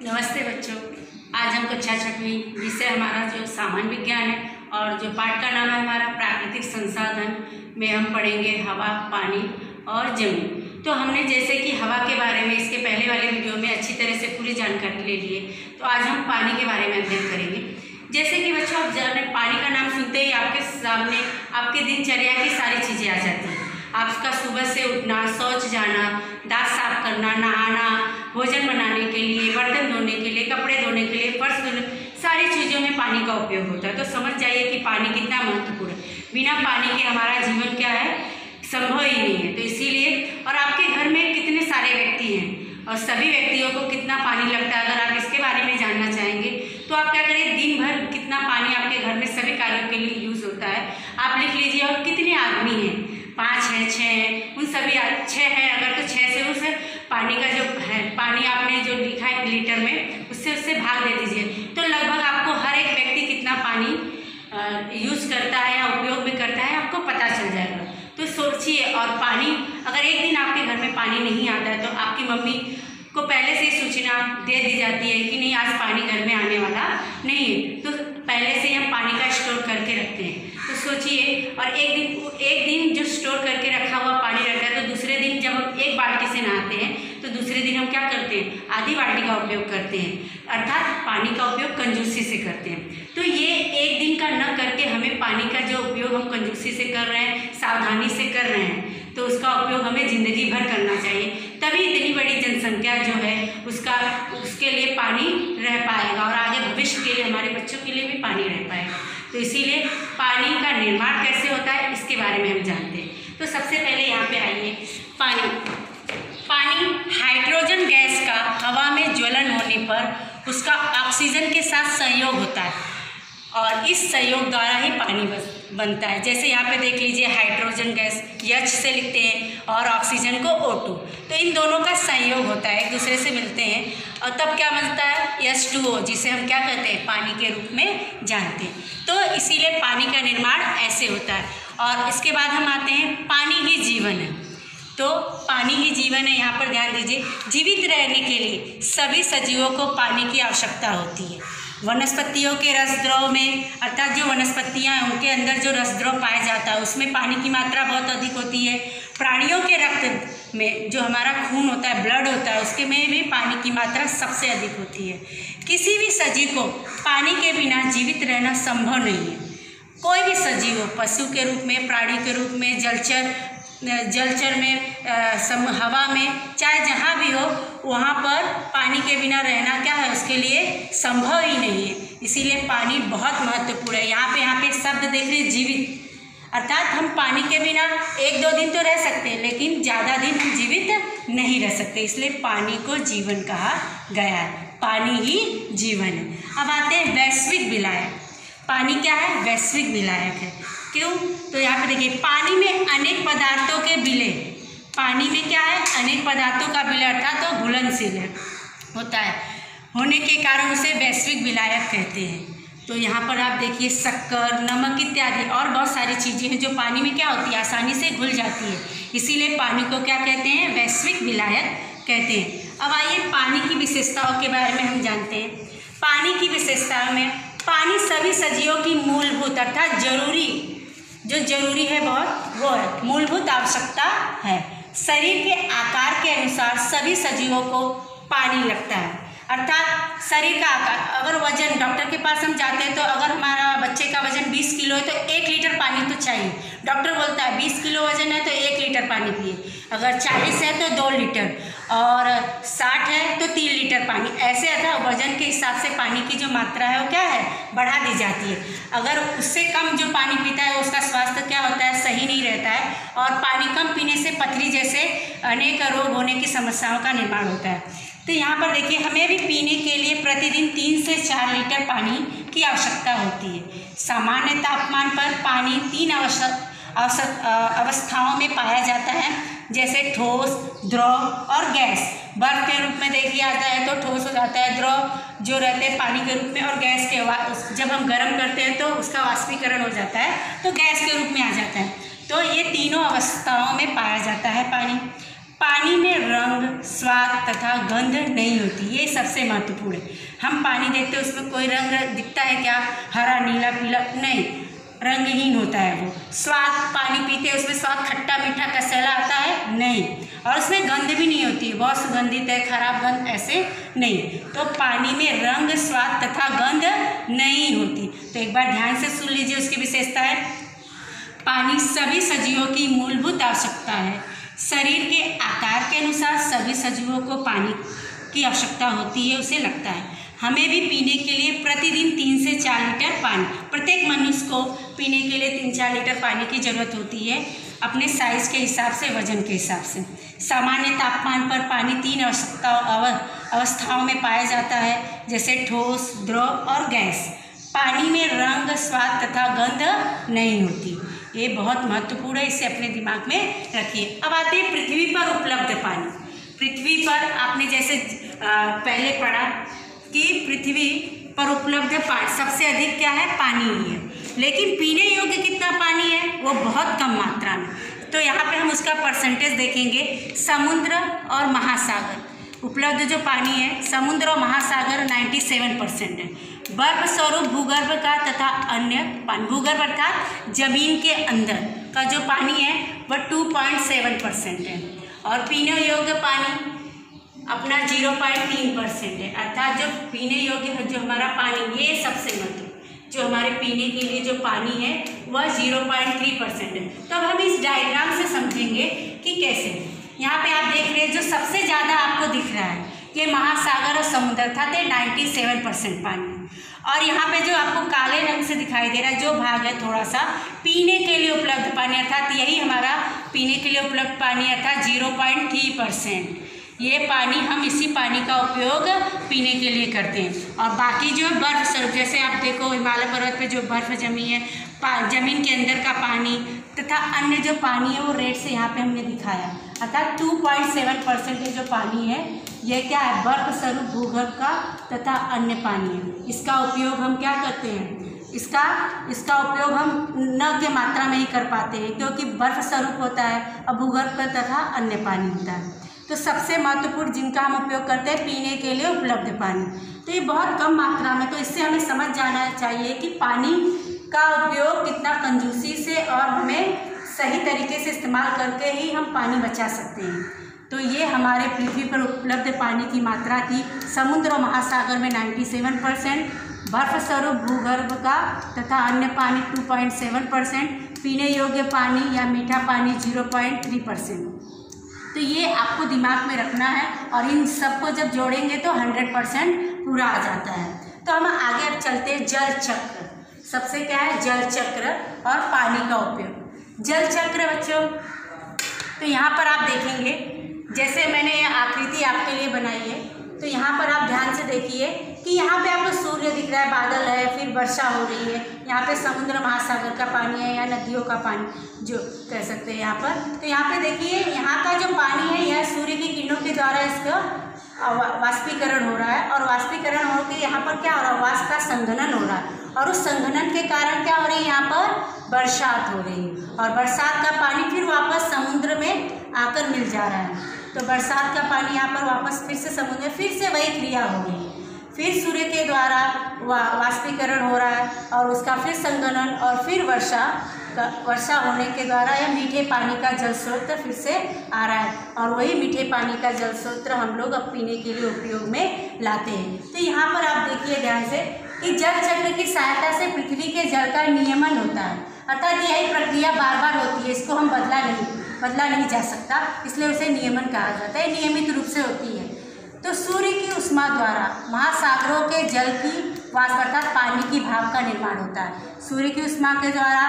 नमस्ते बच्चों। आज हम कक्षा 6वीं विषय हमारा जो सामान्य विज्ञान है और जो पाठ का नाम है हमारा प्राकृतिक संसाधन में हम पढ़ेंगे हवा, पानी और जमीन। तो हमने जैसे कि हवा के बारे में इसके पहले वाले वीडियो में अच्छी तरह से पूरी जानकारी ले ली है, तो आज हम पानी के बारे में अध्ययन करेंगे। जैसे कि बच्चों, आप जब पानी का नाम सुनते ही आपके सामने आपके दिनचर्या की सारी चीज़ें आ जाती हैं। आपका सुबह से उठना, शौच जाना, दांत साफ करना, नहाना, भोजन बनाने के लिए, बर्तन धोने के लिए, कपड़े धोने के लिए, फर्श धोने, सारी चीज़ों में पानी का उपयोग होता है। तो समझ जाइए कि पानी कितना महत्वपूर्ण है। बिना पानी के हमारा जीवन क्या है, संभव ही नहीं है। तो इसीलिए, और आपके घर में कितने सारे व्यक्ति हैं और सभी व्यक्तियों को कितना पानी लगता है, अगर आप इसके बारे में जानना चाहेंगे तो आप क्या करिए, दिन भर कितना पानी आपके घर में सभी कार्यों के लिए यूज़ होता है आप लिख लीजिए। और कितने आदमी हैं, 5 हैं, 6 हैं, उन सभी 6 हैं अगर, तो 6 से उस पानी का जो है, पानी आपने जो लिखा है लीटर में, उससे भाग दे दीजिए। तो लगभग आपको हर एक व्यक्ति कितना पानी यूज़ करता है या उपयोग में करता है आपको पता चल जाएगा। तो सोचिए, और पानी अगर एक दिन आपके घर में पानी नहीं आता है तो आपकी मम्मी को पहले से ही सूचना दे दी जाती है कि नहीं, आज पानी घर में आने वाला नहीं है। तो पहले से ही हम पानी का स्टोर करके रखते हैं। तो सोचिए, और एक दिन जो स्टोर करके रखा हुआ पानी रहता है, तो दूसरे दिन जब हम एक बाल्टी से नहाते हैं तो दूसरे दिन हम क्या करते हैं, आधी बाल्टी का उपयोग करते हैं, अर्थात पानी का उपयोग कंजूसी से करते हैं। तो ये एक दिन का न करके हमें पानी का जो उपयोग हम कंजूसी से कर रहे हैं, सावधानी से कर रहे हैं, तो उसका उपयोग हमें ज़िंदगी भर करना चाहिए। तभी इतनी बड़ी जनसंख्या जो है उसके लिए पानी रह पाएगा और आगे भविष्य के लिए हमारे बच्चों के लिए भी पानी रह पाएगा। तो इसीलिए पानी का निर्माण कैसे होता है इसके बारे में हम जानते हैं। तो सबसे पहले यहाँ पे आइए, पानी हाइड्रोजन गैस का हवा में ज्वलन होने पर उसका ऑक्सीजन के साथ संयोग होता है और इस संयोग द्वारा ही पानी बनता है। जैसे यहाँ पे देख लीजिए, हाइड्रोजन गैस H से लिखते हैं और ऑक्सीजन को O2, तो इन दोनों का संयोग होता है, एक दूसरे से मिलते हैं और तब क्या बनता है, H2O, जिसे हम क्या कहते हैं, पानी के रूप में जानते हैं। तो इसीलिए पानी का निर्माण ऐसे होता है। और इसके बाद हम आते हैं, पानी ही जीवन है। तो पानी ही जीवन है, यहाँ पर ध्यान दीजिए। जीवित रहने के लिए सभी सजीवों को पानी की आवश्यकता होती है। वनस्पतियों के रसद्रव में, अर्थात जो वनस्पतियाँ हैं उनके अंदर जो रसद्रव पाया जाता है उसमें पानी की मात्रा बहुत अधिक होती है। प्राणियों के रक्त में जो हमारा खून होता है, ब्लड होता है, उसके में भी पानी की मात्रा सबसे अधिक होती है। किसी भी सजीव को पानी के बिना जीवित रहना संभव नहीं है। कोई भी सजीव हो, पशु के रूप में, प्राणी के रूप में, जलचर में, हवा में, चाहे जहाँ भी हो, वहाँ पर पानी के बिना रहना क्या है, उसके लिए संभव ही नहीं है। इसीलिए पानी बहुत महत्वपूर्ण है। यहाँ पे शब्द देख रहे, जीवित, अर्थात हम पानी के बिना 1-2 दिन तो रह सकते हैं, लेकिन ज़्यादा दिन हम जीवित नहीं रह सकते। इसलिए पानी को जीवन कहा गया है। पानी ही जीवन है। अब आते हैं वैश्विक विलायक। पानी क्या है, वैश्विक विलायक है। क्यों? तो यहाँ पे देखिए, पानी में अनेक पदार्थों के विलय, पानी में क्या है, अनेक पदार्थों का विलय, अर्थात तो घुलनशील होता है, होने के कारण उसे वैश्विक विलायक कहते हैं। तो यहाँ पर आप देखिए, शक्कर, नमक इत्यादि और बहुत सारी चीज़ें हैं जो पानी में क्या होती है, आसानी से घुल जाती है। इसीलिए पानी को क्या कहते हैं, वैश्विक विलायक कहते हैं। अब आइए पानी की विशेषताओं के बारे में हम जानते हैं। पानी की विशेषताओं में, पानी सभी सजीवों की मूलभूत, अर्थात जरूरी है बहुत, वो है मूलभूत आवश्यकता है। शरीर के आकार के अनुसार सभी सजीवों को पानी लगता है, अर्थात शरीर का आकार, अगर वजन, डॉक्टर के पास हम जाते हैं तो अगर हमारा बच्चे का वजन 20 किलो है तो 1 लीटर पानी तो चाहिए। डॉक्टर बोलता है 20 किलो वजन है तो 1 लीटर पानी पिए, अगर 40 है तो 2 लीटर, और 60 है तो 3 लीटर पानी। ऐसे अर्थात वजन के हिसाब से पानी की जो मात्रा है वो क्या है, बढ़ा दी जाती है। अगर उससे कम जो पानी पीता है उसका स्वास्थ्य क्या होता है, सही नहीं रहता है, और पानी कम पीने से पथरी जैसे अनेक रोग होने की समस्याओं का निर्माण होता है। तो यहाँ पर देखिए, हमें भी पीने के लिए प्रतिदिन 3 से 4 लीटर पानी की आवश्यकता होती है। सामान्य तापमान पर पानी 3 अवस्थाओं में पाया जाता है, जैसे ठोस, द्रव और गैस। बर्फ के रूप में देखिए आता है तो ठोस हो जाता है, द्रव जो रहते हैं पानी के रूप में, और गैस के जब हम गर्म करते हैं तो उसका वाष्पीकरण हो जाता है तो गैस के रूप में आ जाता है। तो ये तीनों अवस्थाओं में पाया जाता है पानी। पानी में रंग, स्वाद तथा गंध नहीं होती, ये सबसे महत्वपूर्ण है। हम पानी देखते हैं उसमें कोई रंग दिखता है क्या? हरा, नीला, पीला? नहीं, रंगहीन होता है वो। स्वाद, पानी पीते हैं उसमें स्वाद खट्टा, मीठा, कसैला आता है? नहीं। और उसमें गंध भी नहीं होती, बहुत सुगंधित है, खराब गंध ऐसे नहीं। तो पानी में रंग, स्वाद तथा गंध नहीं होती। तो एक बार ध्यान से सुन लीजिए उसकी विशेषता है। पानी सभी सजीवों की मूलभूत आवश्यकता है। शरीर के आकार के अनुसार सभी सजीवों को पानी की आवश्यकता होती है, उसे लगता है। हमें भी पीने के लिए प्रतिदिन 3 से 4 लीटर पानी, प्रत्येक मनुष्य को पीने के लिए 3-4 लीटर पानी की ज़रूरत होती है, अपने साइज़ के हिसाब से, वजन के हिसाब से। सामान्य तापमान पर पानी 3 अवस्थाओं में पाया जाता है, जैसे ठोस, द्रव और गैस। पानी में रंग, स्वाद तथा गंध नहीं होती, ये बहुत महत्वपूर्ण है, इसे अपने दिमाग में रखिए। अब आते हैं पृथ्वी पर उपलब्ध पानी। पृथ्वी पर आपने जैसे पहले पढ़ा कि पृथ्वी पर उपलब्ध पानी सबसे अधिक क्या है? पानी ही है। लेकिन पीने योग्य कितना पानी है? वो बहुत कम मात्रा में। तो यहाँ पे हम उसका परसेंटेज देखेंगे। समुद्र और महासागर उपलब्ध जो पानी है, समुद्र और महासागर 97% है। बर्फ स्वरूप भूगर्भ का तथा अन्य पानी, भूगर्भ अर्थात जमीन के अंदर का जो पानी है वह 2.7% है। और पीने योग्य पानी अपना 0.3% है। अर्थात जो पीने योग्य जो हमारा पानी, ये सबसे महत्व, जो हमारे पीने के लिए जो पानी है वह 0.3% है। तो अब हम इस डायग्राम से समझेंगे कि कैसे। यहाँ पे आप देख रहे हैं जो सबसे ज़्यादा आपको दिख रहा है ये महासागर और समुद्र था, 97% पानी। और यहाँ पे जो आपको काले रंग से दिखाई दे रहा है जो भाग है थोड़ा सा पीने के लिए उपलब्ध पानी, अर्थात यही हमारा पीने के लिए उपलब्ध पानी, अर्थात 0.3%। ये पानी, हम इसी पानी का उपयोग पीने के लिए करते हैं। और बाकी जो बर्फ स्वरूप, जैसे आप देखो हिमालय पर्वत पे जो बर्फ जमी है, जमीन के अंदर का पानी तथा अन्य जो पानी है वो रेड से यहाँ पे हमने दिखाया, अर्थात 2.7% जो पानी है ये क्या है? बर्फ स्वरूप भूगर्भ का तथा अन्य पानी है। इसका उपयोग हम क्या करते हैं? इसका उपयोग हम नगण्य मात्रा में ही कर पाते हैं, क्योंकि बर्फ स्वरूप होता है और भूगर्भ तथा अन्य पानी होता है। तो सबसे महत्वपूर्ण जिनका हम उपयोग करते हैं पीने के लिए उपलब्ध पानी, तो ये बहुत कम मात्रा में। तो इससे हमें समझ जाना चाहिए कि पानी का उपयोग कितना कंजूसी से और हमें सही तरीके से इस्तेमाल करके ही हम पानी बचा सकते हैं। तो ये हमारे पृथ्वी पर उपलब्ध पानी की मात्रा थी। समुद्र और महासागर में 97%, बर्फ स्वरूप भूगर्भ का तथा अन्य पानी 2.7%, पीने योग्य पानी या मीठा पानी 0.3%। तो ये आपको दिमाग में रखना है और इन सबको जब जोड़ेंगे तो 100% पूरा आ जाता है। तो हम आगे अब चलते हैं जल चक्र। सबसे क्या है? जल चक्र और पानी का उपयोग। जल चक्र बच्चों, तो यहाँ पर आप देखेंगे जैसे मैंने ये आकृति आपके लिए बनाई है, तो यहाँ पर आप ध्यान से देखिए कि यहाँ पे आपको सूर्य दिख रहा है, बादल है, फिर वर्षा हो रही है। यहाँ पे समुद्र महासागर का पानी है या नदियों का पानी जो कह सकते हैं यहाँ पर। तो यहाँ पे देखिए यहाँ का जो पानी है यह सूर्य की किरणों के द्वारा इसका वाष्पीकरण हो रहा है, और वाष्पीकरण होकर यहाँ पर क्या हो रहा है? वाष्प का संघनन हो रहा है, और उस संघनन के कारण क्या हो रही है? यहाँ पर बरसात हो रही है, और बरसात का पानी फिर वापस समुद्र में आकर मिल जा रहा है। तो बरसात का पानी यहाँ पर वापस फिर से समुद्र में फिर से वही क्रिया हो रही है, फिर सूर्य के द्वारा वाष्पीकरण हो रहा है, और उसका फिर संघनन और फिर वर्षा होने के द्वारा यह मीठे पानी का जल स्रोत फिर से आ रहा है, और वही मीठे पानी का जल स्रोत हम लोग अब पीने के लिए उपयोग में लाते हैं। तो यहाँ पर आप देखिए ध्यान से कि जल चक्र की सहायता से पृथ्वी के जल का नियमन होता है, अर्थात यही प्रक्रिया बार बार होती है, इसको हम बदला नहीं जा सकता, इसलिए उसे नियमन कहा जाता है, नियमित रूप से होती है। तो सूर्य की उष्मा द्वारा महासागरों के जल की वाष्प अर्थात पानी की भाप का निर्माण होता है। सूर्य की उष्मा के द्वारा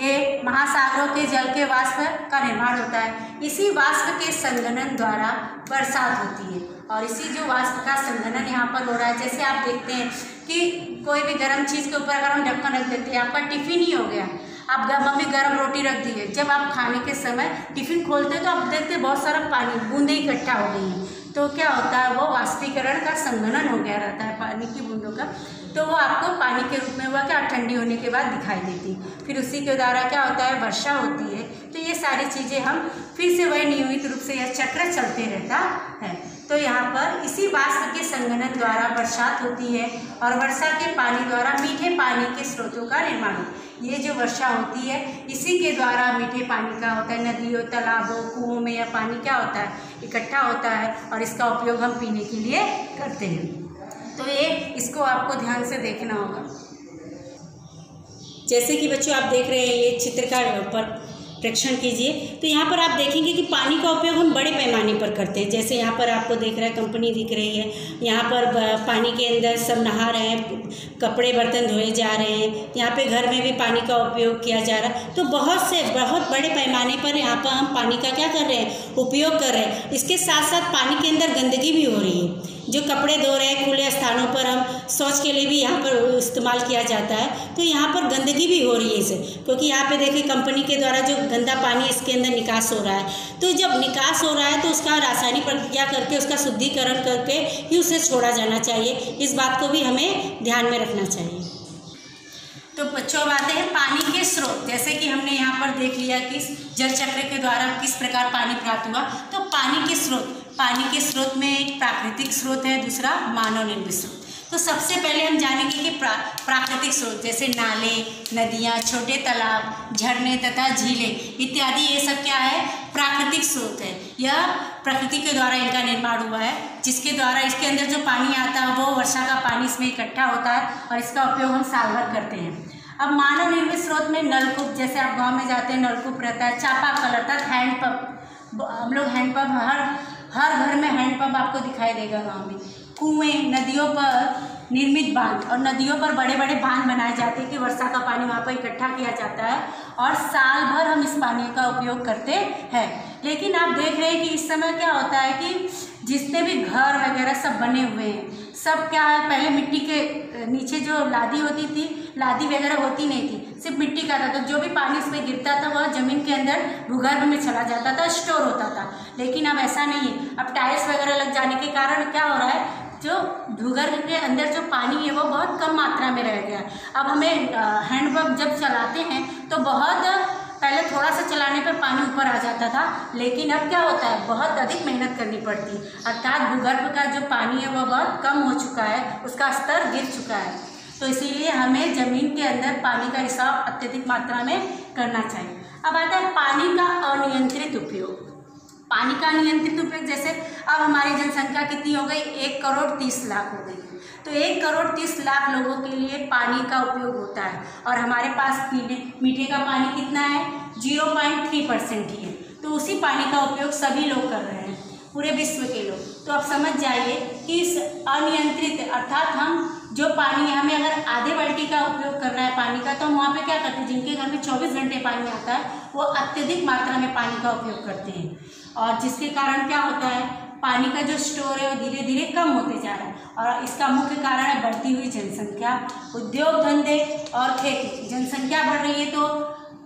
ये महासागरों के जल के वाष्प का निर्माण होता है। इसी वाष्प के संघनन द्वारा बरसात होती है, और इसी जो वाष्प का संघनन यहाँ पर हो रहा है, जैसे आप देखते हैं कि कोई भी गर्म चीज़ के ऊपर अगर हम ढक्कन रख देते हैं, आपका टिफिन ही हो गया, आप मम्मी गर्म रोटी रख दी है, जब आप खाने के समय टिफिन खोलते हैं तो आप देखते हैं बहुत सारा पानी बूंदें इकट्ठा हो गई हैं, तो क्या होता है? वो वाष्पीकरण का संघनन हो गया रहता है पानी की बूंदों का, तो वो आपको पानी के रूप में हुआ क्या ठंडी होने के बाद दिखाई देती। फिर उसी के द्वारा क्या होता है, वर्षा होती है। तो ये सारी चीज़ें हम फिर से वही नियमित रूप से यह चक्र चलते रहता है। तो यहाँ पर इसी वाष्प के संघनन द्वारा बरसात होती है और वर्षा के पानी द्वारा मीठे पानी के स्रोतों का निर्माण होता है। ये जो वर्षा होती है इसी के द्वारा मीठे पानी का होता है, नदियों, तालाबों, कुओं में यह पानी क्या होता है, इकट्ठा होता है और इसका उपयोग हम पीने के लिए करते हैं। तो ये इसको आपको ध्यान से देखना होगा। जैसे कि बच्चों आप देख रहे हैं, ये चित्र का पर प्रेक्षण कीजिए। तो यहाँ पर आप देखेंगे कि पानी का उपयोग हम बड़े पैमाने पर करते हैं। जैसे यहाँ पर आपको देख रहा है, कंपनी दिख रही है, यहाँ पर पानी के अंदर सब नहा रहे हैं, कपड़े बर्तन धोए जा रहे हैं, यहाँ पे घर में भी पानी का उपयोग किया जा रहा है। तो बहुत बड़े पैमाने पर यहाँ पर हम पानी का क्या कर रहे हैं, उपयोग कर रहे हैं। इसके साथ साथ पानी के अंदर गंदगी भी हो रही है। जो कपड़े धो रहे हैं खुले स्थानों पर, हम शौच के लिए भी यहाँ पर इस्तेमाल किया जाता है। तो यहाँ पर गंदगी भी हो रही है इसे, क्योंकि यहाँ पे देखिए कंपनी के द्वारा जो गंदा पानी इसके अंदर निकास हो रहा है। तो जब निकास हो रहा है तो उसका रासायनिक प्रक्रिया करके उसका शुद्धिकरण करके ही उसे छोड़ा जाना चाहिए। इस बात को भी हमें ध्यान में रखना चाहिए। तो बच्चों बातें हैं पानी के स्रोत। जैसे कि हमने यहाँ पर देख लिया कि जल चक्र के द्वारा किस प्रकार पानी प्राप्त हुआ। तो पानी के स्रोत में एक प्राकृतिक स्रोत है, दूसरा मानव निर्मित स्रोत। तो सबसे पहले हम जानेंगे कि प्राकृतिक स्रोत जैसे नाले, नदियाँ, छोटे तालाब, झरने तथा झीलें इत्यादि, ये सब क्या है, प्राकृतिक स्रोत है। यह प्रकृति के द्वारा इनका निर्माण हुआ है, जिसके द्वारा इसके अंदर जो पानी आता है वो वर्षा का पानी इसमें इकट्ठा होता है और इसका उपयोग हम साल भर करते हैं। अब मानव निर्मित स्रोत में नलकूप, जैसे आप गाँव में जाते हैं नलकूप रहता है, चापाकल अर्थात हैंडपंप, हम लोग हैंडपंप हर घर में हैंडपंप आपको दिखाई देगा गाँव में। कुएं, नदियों पर निर्मित बांध, और नदियों पर बड़े बड़े बांध बनाए जाते हैं कि वर्षा का पानी वहाँ पर इकट्ठा किया जाता है और साल भर हम इस पानी का उपयोग करते हैं। लेकिन आप देख रहे हैं कि इस समय क्या होता है कि जितने भी घर वगैरह सब बने हुए हैं, सब क्या है, पहले मिट्टी के नीचे जो लादी होती थी, लादी वगैरह होती नहीं थी, सिर्फ मिट्टी का था। तो जो भी पानी इसमें गिरता था वह जमीन के अंदर भूगर्भ में चला जाता था, स्टोर होता था। लेकिन अब ऐसा नहीं है। अब टाइल्स वगैरह लग जाने के कारण क्या हो रहा है, जो भूगर्भ के अंदर जो पानी है वो बहुत कम मात्रा में रह गया। अब हमें हैंडपंप जब चलाते हैं तो बहुत पहले थोड़ा सा चलाने पर पानी ऊपर आ जाता था, लेकिन अब क्या होता है, बहुत अधिक मेहनत करनी पड़ती है। अर्थात भूगर्भ का जो पानी है वह बहुत कम हो चुका है, उसका स्तर गिर चुका है। तो इसीलिए हमें ज़मीन के अंदर पानी का रिसाव अत्यधिक मात्रा में करना चाहिए। अब आता है पानी का अनियंत्रित उपयोग। पानी का नियंत्रित उपयोग, जैसे अब हमारी जनसंख्या कितनी हो गई, 1,30,00,000 हो गई। तो 1,30,00,000 लोगों के लिए पानी का उपयोग होता है और हमारे पास मीठे का पानी कितना है, 0.3% ही है। तो उसी पानी का उपयोग सभी लोग कर रहे हैं, पूरे विश्व के लोग। तो आप समझ जाइए कि इस अनियंत्रित अर्थात हम जो पानी है, हमें अगर आधे बाल्टी का उपयोग करना है पानी का, तो हम वहाँ पे क्या करते हैं, जिनके घर में 24 घंटे पानी आता है वो अत्यधिक मात्रा में पानी का उपयोग करते हैं। और जिसके कारण क्या होता है, पानी का जो स्टोर है वो धीरे धीरे कम होते जा रहा है। और इसका मुख्य कारण है बढ़ती हुई जनसंख्या, उद्योग धंधे और खेती। जनसंख्या बढ़ रही है तो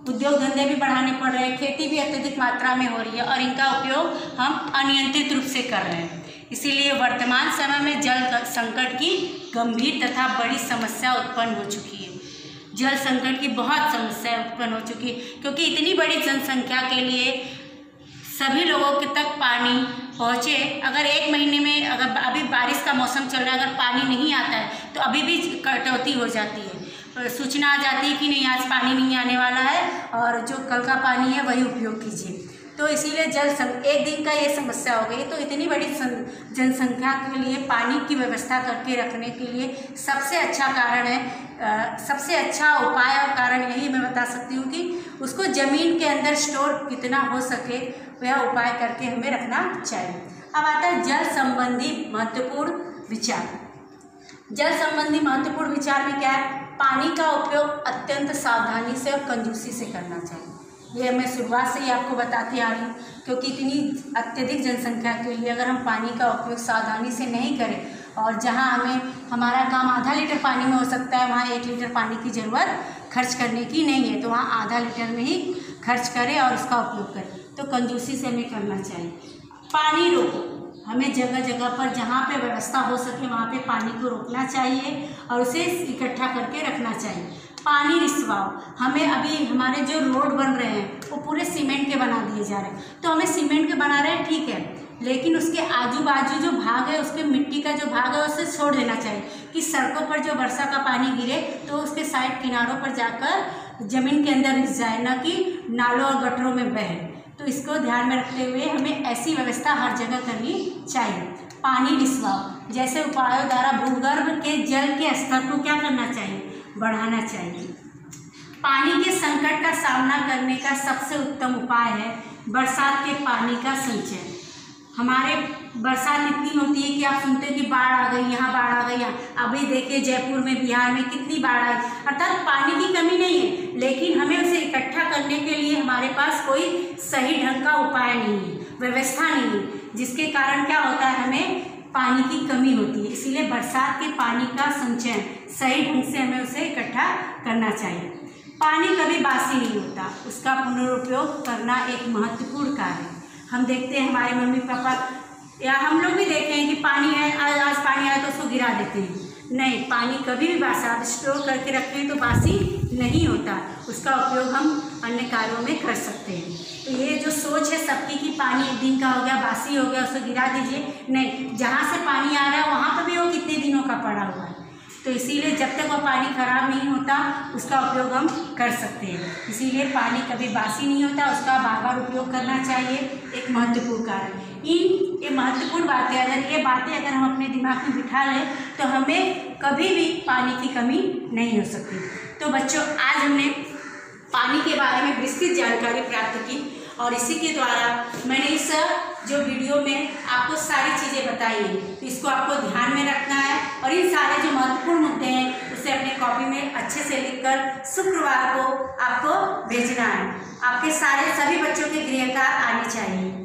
उद्योग धंधे भी बढ़ाने पड़ रहे हैं, खेती भी अत्यधिक मात्रा में हो रही है और इनका उपयोग हम अनियंत्रित रूप से कर रहे हैं। इसीलिए वर्तमान समय में जल संकट की गंभीर तथा बड़ी समस्या उत्पन्न हो चुकी है। जल संकट की बहुत समस्या उत्पन्न हो चुकी है, क्योंकि इतनी बड़ी जनसंख्या के लिए सभी लोगों के तक पानी पहुँचे। अगर एक महीने में, अगर अभी बारिश का मौसम चल रहा है, अगर पानी नहीं आता है तो अभी भी कटौती हो जाती है, सूचना आ जाती है कि नहीं आज पानी नहीं आने वाला है और जो कल का पानी है वही उपयोग कीजिए। तो इसीलिए एक दिन का ये समस्या हो गई। तो इतनी बड़ी जनसंख्या के लिए पानी की व्यवस्था करके रखने के लिए सबसे अच्छा कारण है, सबसे अच्छा उपाय और कारण यही मैं बता सकती हूँ कि उसको ज़मीन के अंदर स्टोर कितना हो सके वह उपाय करके हमें रखना चाहिए। अब आता है जल संबंधी महत्वपूर्ण विचार। जल संबंधी महत्वपूर्ण विचार में क्या है, पानी का उपयोग अत्यंत सावधानी से और कंजूसी से करना चाहिए। ये मैं शुरुआत से ही आपको बताती आ रही हूँ, क्योंकि इतनी अत्यधिक जनसंख्या के लिए अगर हम पानी का उपयोग सावधानी से नहीं करें और जहाँ हमारा काम आधा लीटर पानी में हो सकता है, वहाँ 1 लीटर पानी की ज़रूरत खर्च करने की नहीं है, तो वहाँ आधा लीटर में ही खर्च करें और उसका उपयोग करें। तो कंजूसी से हमें करना चाहिए। पानी रोको, हमें जगह जगह पर जहाँ पे व्यवस्था हो सके वहाँ पे पानी को रोकना चाहिए और उसे इकट्ठा करके रखना चाहिए। पानी रिसवाओ, हमें अभी हमारे जो रोड बन रहे हैं वो पूरे सीमेंट के बना दिए जा रहे हैं, तो हमें सीमेंट के बना रहे हैं ठीक है, लेकिन उसके आजू बाजू जो भाग है, उसके मिट्टी का जो भाग है उसे छोड़ देना चाहिए कि सड़कों पर जो वर्षा का पानी गिरे तो उसके साइड किनारों पर जाकर ज़मीन के अंदर घुस जाए, न कि नालों और गटरों में बहे। तो इसको ध्यान में रखते हुए हमें ऐसी व्यवस्था हर जगह करनी चाहिए। पानी रिसवाओ, जैसे उपायों द्वारा भूगर्भ के जल के स्तर को क्या करना चाहिए, बढ़ाना चाहिए। पानी के संकट का सामना करने का सबसे उत्तम उपाय है बरसात के पानी का संचय। हमारे बरसात इतनी होती है कि आप सुनते हैं कि बाढ़ आ गई, यहाँ बाढ़ आ गई, यहाँ अभी देखिए जयपुर में, बिहार में कितनी बाढ़ आई। अर्थात पानी की कमी नहीं है, लेकिन हमें उसे इकट्ठा करने के लिए हमारे पास कोई सही ढंग का उपाय नहीं है, व्यवस्था नहीं है, जिसके कारण क्या होता है, हमें पानी की कमी होती है। इसीलिए बरसात के पानी का संचयन सही ढंग से हमें उसे इकट्ठा करना चाहिए। पानी कभी बासी नहीं होता, उसका पुनरुपयोग करना एक महत्वपूर्ण कार्य है। हम देखते हैं हमारे मम्मी पापा या हम लोग भी देखते हैं कि पानी है, आज पानी आया तो उसको गिरा देते हैं। नहीं, पानी कभी भी बासा, आप स्टोर करके रखें तो बासी नहीं होता, उसका उपयोग हम अन्य कार्यों में कर सकते हैं। तो ये जो सोच है सबकी कि पानी एक दिन का हो गया, बासी हो गया, उसको गिरा दीजिए, नहीं, जहाँ से पानी आ रहा है वहाँ पर भी वो कितने दिनों का पड़ा हुआ है। तो इसीलिए जब तक वो पानी खराब नहीं होता उसका उपयोग हम कर सकते हैं। इसीलिए पानी कभी बासी नहीं होता, उसका बार बार उपयोग करना चाहिए, एक महत्वपूर्ण कारण। ये महत्वपूर्ण बातें, अगर ये बातें अगर हम अपने दिमाग में बिठा लें तो हमें कभी भी पानी की कमी नहीं हो सकती। तो बच्चों, आज हमने पानी के बारे में विस्तृत जानकारी प्राप्त की और इसी के द्वारा मैंने इस जो वीडियो में आपको सारी चीज़ें बताई हैं, तो इसको आपको ध्यान में रखना है और इन सारे जो महत्वपूर्ण मुद्दे हैं उसे अपने कॉपी में अच्छे से लिखकर शुक्रवार को आपको भेजना है। आपके सभी बच्चों के गृह कार्य आने चाहिए।